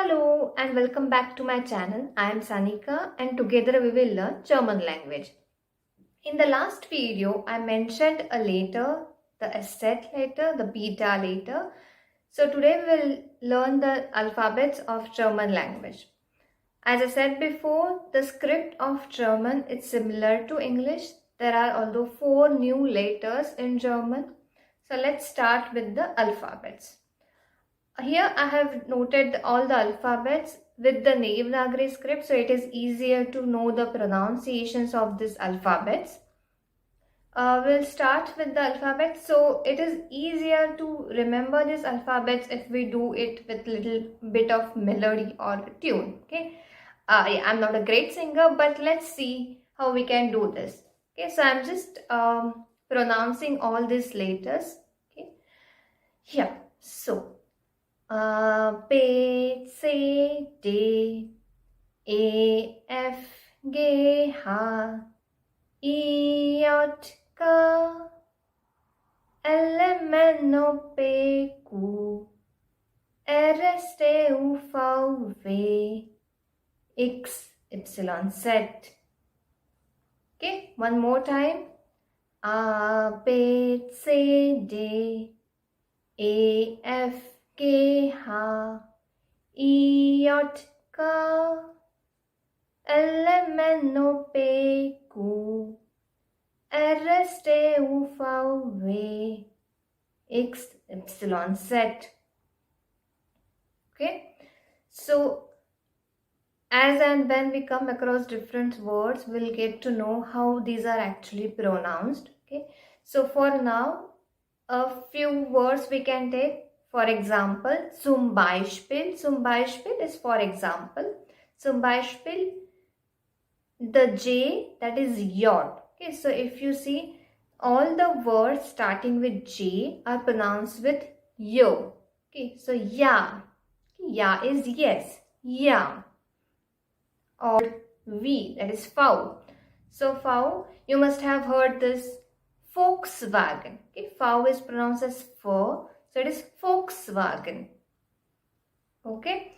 Hello and welcome back to my channel. I am Sanika and together we will learn German language. In the last video, I mentioned a letter, the SZ letter, the beta letter. So today we will learn the alphabets of German language. As I said before, the script of German is similar to English. There are although 4 new letters in German. So let's start with the alphabets. Here I have noted all the alphabets with the Devanagari script, so it is easier to know the pronunciations of these alphabets. We'll start with the alphabet. So it is easier to remember these alphabets if we do it with little bit of melody or tune. Okay, yeah, I'm not a great singer, but let's see how we can do this. Okay, so I'm just pronouncing all these letters. Okay, here. So B, C, D, E, F, G, H, I, J, K, L, M, N, O, P, Q, R, S, T, U, V, W, X, Y, Z. Okay, one more time. A, B, C, D, E, F, G, H, I, J, K, L, M, N, O, P, Q, R, S, T, U, V, W, X, Y, Z. Okay, so as and when we come across different words, we'll get to know how these are actually pronounced. Okay, so for now, a few words we can take. For example, zum Beispiel. Zum Beispiel is for example. Zum Beispiel, the J, that is J. Okay, so if you see, all the words starting with J are pronounced with Yo. Okay, so ja. Ja is yes. Ja. Or V, that is V. So V, you must have heard this Volkswagen. Okay, V is pronounced as F. So it is Volkswagen. Okay.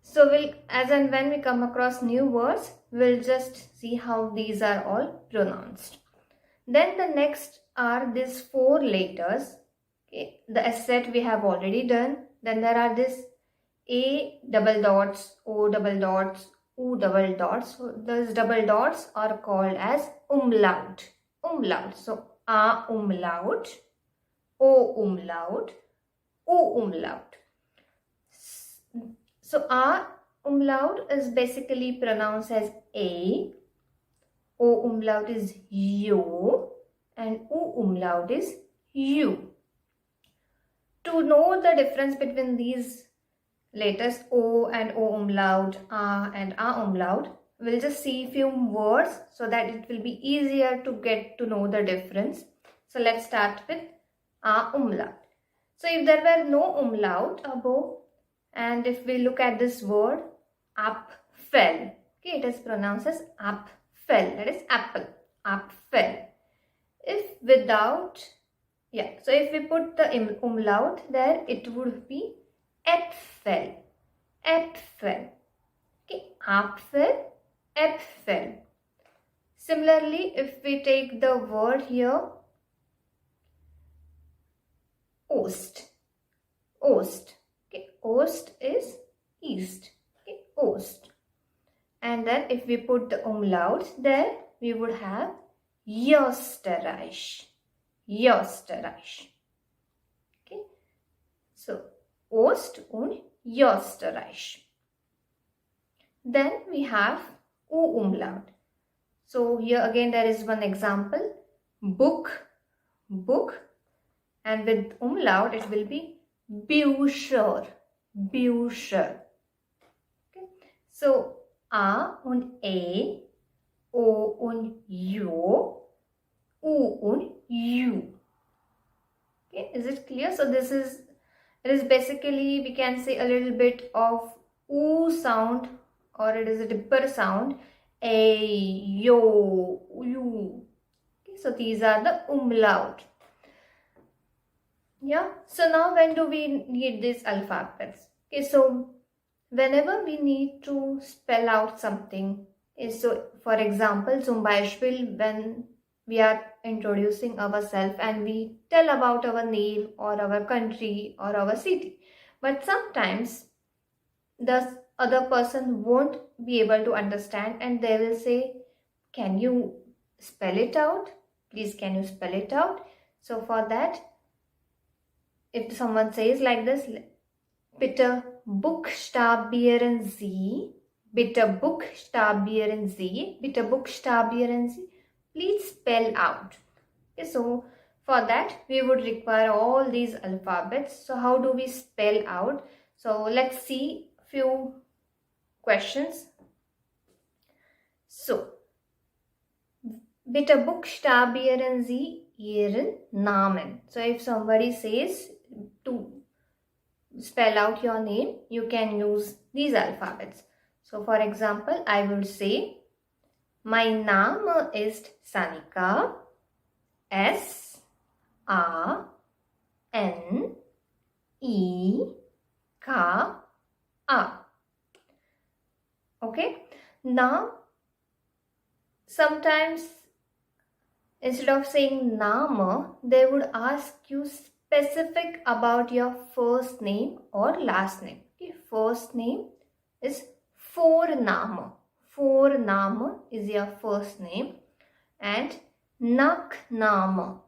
So we'll, as and when we come across new words, we'll just see how these are all pronounced. Then the next are these 4 letters. Okay. The SZ we have already done. Then there are this A double dots, O double dots, U double dots. So those double dots are called as umlaut. Umlaut. So A umlaut, O umlaut, U umlaut. So A umlaut is basically pronounced as A, O umlaut is yo, and U umlaut is U. To know the difference between these letters O and O umlaut, A and A umlaut, we'll just see few words so that it will be easier to get to know the difference. So let's start with A umlaut. So if there were no umlaut above, and if we look at this word Apfel, okay, it is pronounced as Apfel, that is apple, Apfel. If without, yeah, so if we put the umlaut there, it would be Äpfel, Äpfel, okay, Apfel, Äpfel. Similarly, if we take the word here, Ost, Ost, okay, Ost is east, okay, Ost. And then if we put the umlaut there, we would have Österreich, Österreich, okay. So Ost und Österreich. Then we have U umlaut. So here again there is one example, book, book, and with umlaut it will be Bücher, Bücher. Okay. So A und E, O und Jo, U und U. Okay, is it clear? So this is, it is basically, we can say a little bit of U sound, or it is a deeper sound, A, Yo, U. Okay, so these are the umlaut. Yeah, so now when do we need these alphabets? Okay, so whenever we need to spell out something, so for example, zum Beispiel, when we are introducing ourselves and we tell about our name or our country or our city, but sometimes the other person won't be able to understand and they will say, can you spell it out? Please, can you spell it out? So for that, if someone says like this, bitte buchstabieren Sie, bitte buchstabieren Sie, bitte buchstabieren Sie, please spell out. Okay, so for that we would require all these alphabets. So how do we spell out? So let's see few questions. So bitte buchstabieren Sie Ihren Namen. So if somebody says to spell out your name, you can use these alphabets. So for example, I will say, mein Name ist Sanika, S-A-N-I-K-A. Okay, now sometimes instead of saying Name, they would ask you specific about your first name or last name. Okay, first name is Vorname. Vorname is your first name, and Nachname.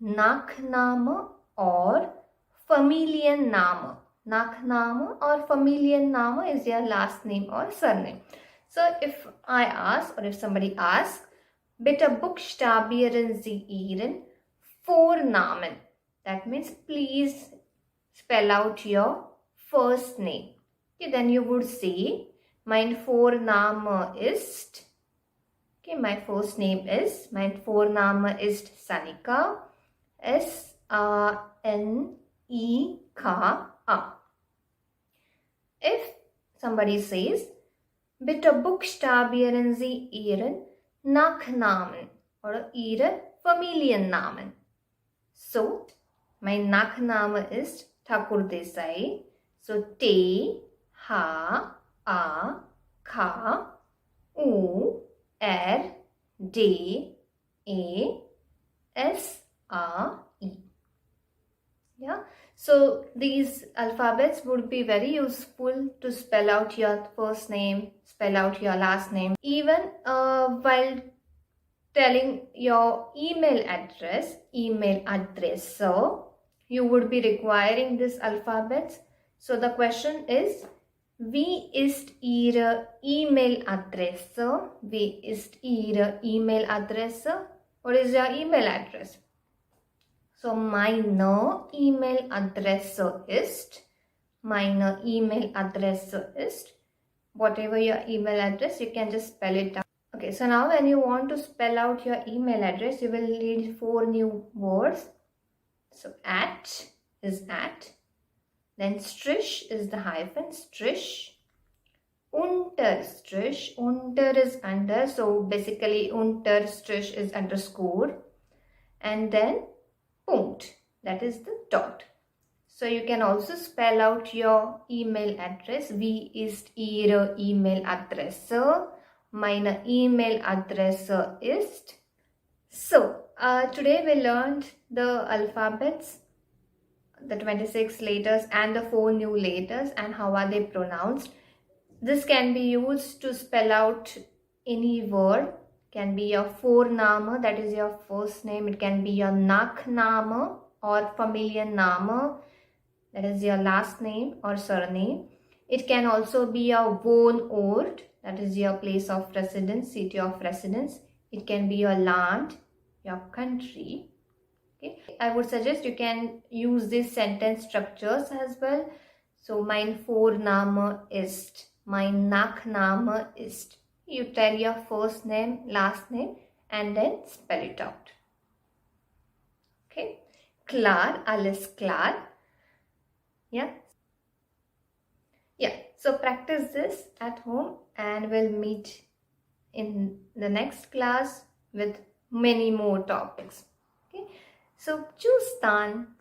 Nachname or Familienname. Nachname or Familienname is your last name or surname. So if I ask, or if somebody asks, bitte buchstabieren Sie Ihren Vornamen. That means please spell out your first name. Okay, then you would say, mein Vorname ist, okay, my first name is, mein Vorname ist Sanika, S-A-N-I-K-A. If somebody says, bitte buchstabieren Sie Ihren Nachnamen oder Ihren Familiennamen. So, mein Nachname ist Thakur Desai. So, T-H-A-K-U-R-D-A-S-A-I. Yeah, so these alphabets would be very useful to spell out your first name, spell out your last name. Even while telling your email address, so you would be requiring this alphabets. So the question is, wie ist Ihre E-Mail-Adresse? Wie ist Ihre E-Mail-Adresse? What is your email address? So meine E-Mail-Adresse ist, whatever your email address, you can just spell it out. Okay, so now when you want to spell out your email address, you will need 4 new words. So at is at, then strich is the hyphen, strich, Unterstrich, unter is under, so basically Unterstrich is underscore, and then Punkt, that is the dot. So you can also spell out your email address. Wie ist Ihre E-Mail-Adresse? Meine E-Mail-Adresse ist. So today we learned the alphabets, the 26 letters and the 4 new letters, and how are they pronounced. This can be used to spell out any word. Can be your Vorname, that is your first name. It can be your Nachname or Familienname, that is your last name or surname. It can also be your Wohnort, that is your place of residence, city of residence. It can be your Land, your country. Okay, I would suggest you can use these sentence structures as well. So mein Vorname ist, mein Nachname ist. You tell your first name, last name, and then spell it out. Okay, klar, alles klar. Yeah. So practice this at home, and we'll meet in the next class with many more topics. Okay, so tschüss dann.